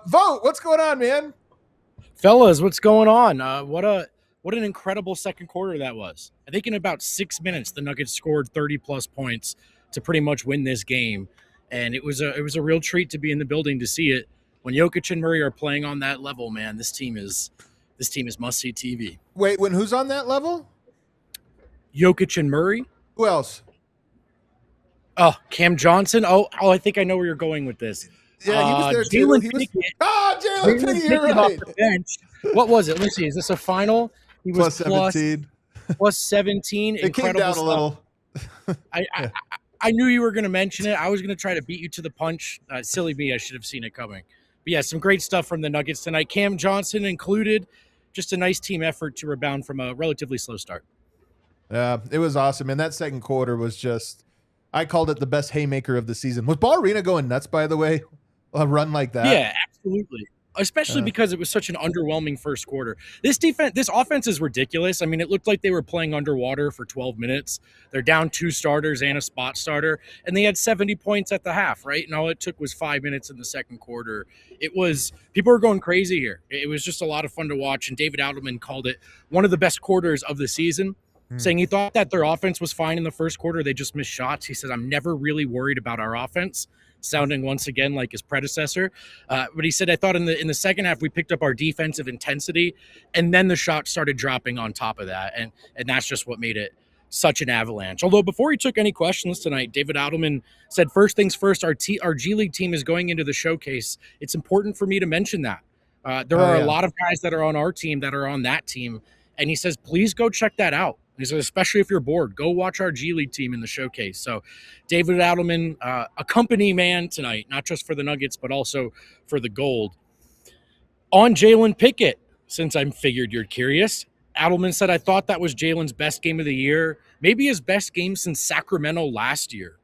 Vote, what's going on, man? Fellas, what's going on? What an incredible second quarter that was. I think in about 6 minutes, the Nuggets scored 30 plus points to pretty much win this game, and it was a real treat to be in the building to see it. When Jokic and Murray are playing on that level, man, this team is must see TV. Wait, who's on that level? Jokic and Murray. Who else? Oh, Cam Johnson. Oh, I think I know where you're going with this. Yeah, he was there too. Jalen He was. Pickett. Jalen Pickett, you're Pickett off right. the bench. What was it? Let's see. Is this a final? He was Plus 17. plus 17. It came Incredible down stuff. a little. I knew you were going to mention it. I was going to try to beat you to the punch. Silly me. I should have seen it coming. But yeah, some great stuff from the Nuggets tonight. Cam Johnson included. Just a nice team effort to rebound from a relatively slow start. Yeah, it was awesome. And that second quarter was just, I called it the best haymaker of the season. Was Ballerina going nuts, by the way? A run like that? Yeah, absolutely. Especially because it was such an underwhelming first quarter. This offense is ridiculous. I mean, it looked like they were playing underwater for 12 minutes. They're down 2 starters and a spot starter, and they had 70 points at the half, right? And all it took was 5 minutes in the second quarter. People were going crazy here. It was just a lot of fun to watch, and David Adelman called it one of the best quarters of the season, saying he thought that their offense was fine in the first quarter. They just missed shots. He said, I'm never really worried about our offense. Sounding once again like his predecessor. But he said, I thought in the second half, we picked up our defensive intensity, and then the shots started dropping on top of that. And that's just what made it such an avalanche. Although before he took any questions tonight, David Adelman said, first things first, our G League team is going into the showcase. It's important for me to mention that. There are a lot of guys that are on our team that are on that team. And he says, please go check that out. He said, especially if you're bored, go watch our G League team in the showcase. So David Adelman, a company man tonight, not just for the Nuggets, but also for the gold. On Jalen Pickett, since I figured you're curious, Adelman said, I thought that was Jalen's best game of the year, maybe his best game since Sacramento last year.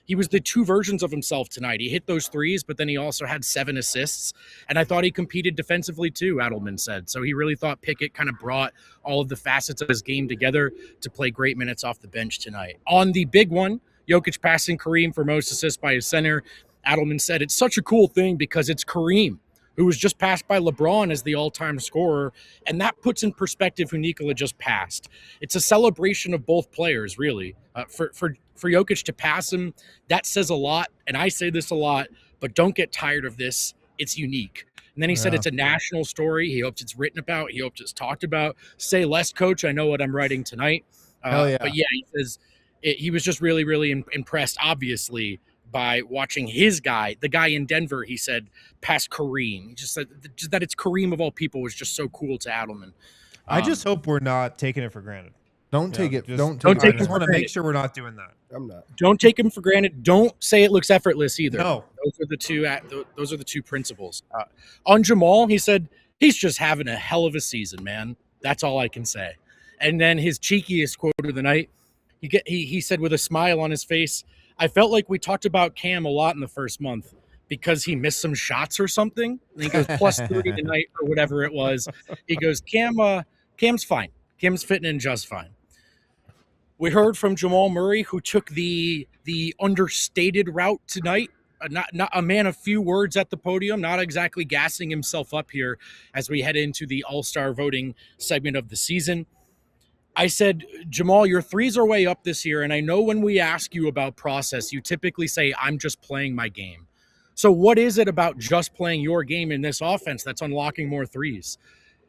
He was the 2 versions of himself tonight. He hit those threes, but then he also had 7 assists. And I thought he competed defensively too, Adelman said. So he really thought Pickett kind of brought all of the facets of his game together to play great minutes off the bench tonight. On the big one, Jokic passing Kareem for most assists by his center, Adelman said, it's such a cool thing because it's Kareem, who was just passed by LeBron as the all-time scorer, and that puts in perspective who Nikola just passed. It's a celebration of both players, really. For Jokic to pass him, that says a lot, and I say this a lot, but don't get tired of this. It's unique. And then he said it's a national story. He hopes it's written about. He hopes it's talked about. Say less, coach. I know what I'm writing tonight. But yeah, he says he was just really, really impressed, obviously, by watching his guy, the guy in Denver, he said, past Kareem. He just said just that it's Kareem of all people was just so cool to Adelman. I just hope we're not taking it for granted. Don't take it. Don't take I it just for want to granted. make sure we're not doing that. I'm not. Don't take him for granted. Don't say it looks effortless either. No. Those are the two principles. On Jamal, he said he's just having a hell of a season, man. That's all I can say. And then his cheekiest quote of the night, he said with a smile on his face, I felt like we talked about Cam a lot in the first month because he missed some shots or something. And he goes plus 30 tonight or whatever it was. He goes, Cam's fine. Cam's fitting in just fine. We heard from Jamal Murray, who took the understated route tonight. Not a man of few words at the podium, not exactly gassing himself up here as we head into the All-Star voting segment of the season. I said, Jamal, your threes are way up this year, and I know when we ask you about process, you typically say, I'm just playing my game. So what is it about just playing your game in this offense that's unlocking more threes?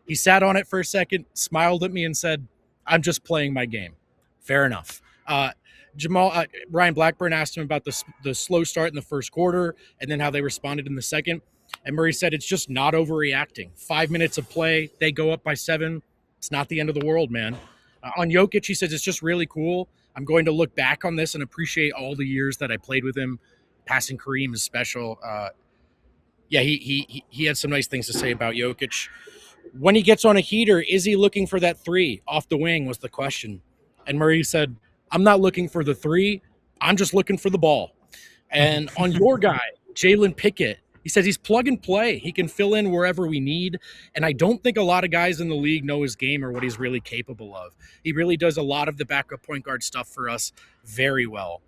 He sat on it for a second, smiled at me, and said, I'm just playing my game. Fair enough. Ryan Blackburn asked him about the slow start in the first quarter and then how they responded in the second. And Murray said, it's just not overreacting. 5 minutes of play, they go up by 7. It's not the end of the world, man. On Jokic, he says, it's just really cool. I'm going to look back on this and appreciate all the years that I played with him. Passing Kareem is special. He had some nice things to say about Jokic. When he gets on a heater, is he looking for that 3 off the wing was the question. And Murray said, I'm not looking for the 3. I'm just looking for the ball. And on your guy, Jalen Pickett, he says he's plug and play. He can fill in wherever we need. And I don't think a lot of guys in the league know his game or what he's really capable of. He really does a lot of the backup point guard stuff for us very well.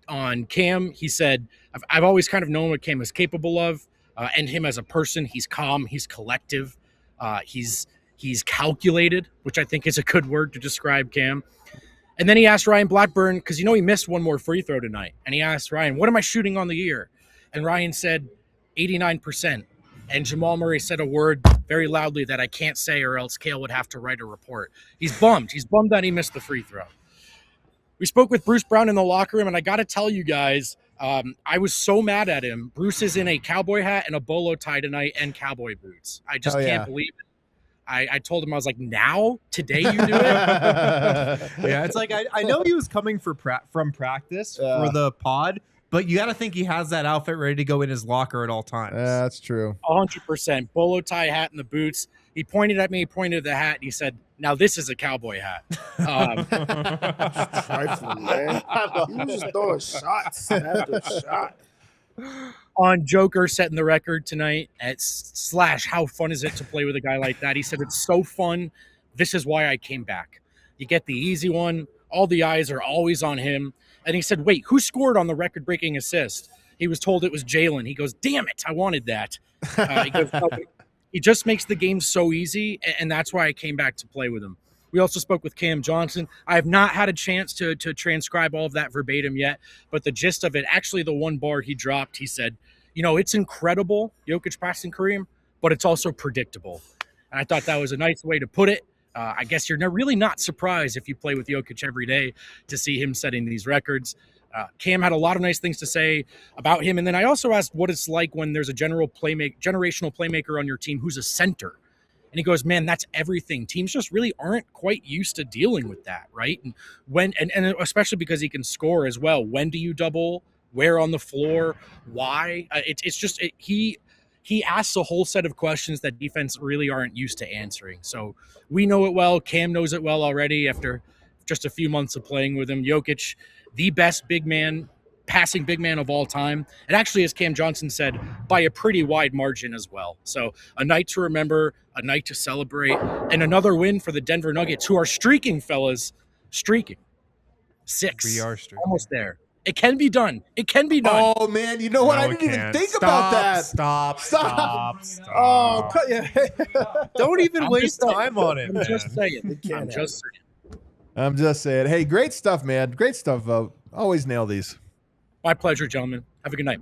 On Cam, he said, I've always kind of known what Cam is capable of. and him as a person. He's calm, he's collective, he's calculated, which I think is a good word to describe Cam. And then he asked Ryan Blackburn, because he missed one more free throw tonight, and he asked Ryan, what am I shooting on the year? And Ryan said 89%. And Jamal Murray said a word very loudly that I can't say, or else Kale would have to write a report. He's bummed. He's bummed that he missed the free throw. We spoke with Bruce Brown in the locker room, and I got to tell you guys, I was so mad at him. Bruce is in a cowboy hat and a bolo tie tonight and cowboy boots. I just can't believe it. I told him, I was like, now? Today you do it? Yeah, it's like I know he was coming from practice for the pod, but you got to think he has that outfit ready to go in his locker at all times. That's true. 100%. Bolo tie hat and the boots. He pointed at me, he pointed at the hat, and he said, now this is a cowboy hat. Trifling, man. You just throwing shots after shot. On Joker setting the record tonight at / how fun is it to play with a guy like that? He said, it's so fun. This is why I came back. You get the easy one. All the eyes are always on him. And he said, wait, who scored on the record-breaking assist? He was told it was Jalen. He goes, damn it, I wanted that. He goes, he just makes the game so easy, and that's why I came back to play with him. We also spoke with Cam Johnson. I have not had a chance to transcribe all of that verbatim yet, but the gist of it, actually the one bar he dropped, he said, it's incredible, Jokic passing Kareem, but it's also predictable. And I thought that was a nice way to put it. I guess you're really not surprised if you play with Jokic every day to see him setting these records. Cam had a lot of nice things to say about him. And then I also asked what it's like when there's a generational playmaker on your team who's a center. And he goes, man, that's everything. Teams just really aren't quite used to dealing with that, right? And and especially because he can score as well. When do you double? Where on the floor? Why? He asks a whole set of questions that defense really aren't used to answering. So we know it well. Cam knows it well already after just a few months of playing with him. Jokic, the best passing big man of all time. And actually, as Cam Johnson said, by a pretty wide margin as well. So a night to remember, a night to celebrate, and another win for the Denver Nuggets, who are streaking, fellas. Streaking. 6. We are streaking. Almost there. It can be done. It can be done. Oh, man. You know what? I didn't even think about that. Stop. Oh, yeah. Don't even I'm waste just time on it, I'm man. just saying. can't I'm just saying. Hey, great stuff, man. Great stuff, Vote. Always nail these. My pleasure, gentlemen. Have a good night.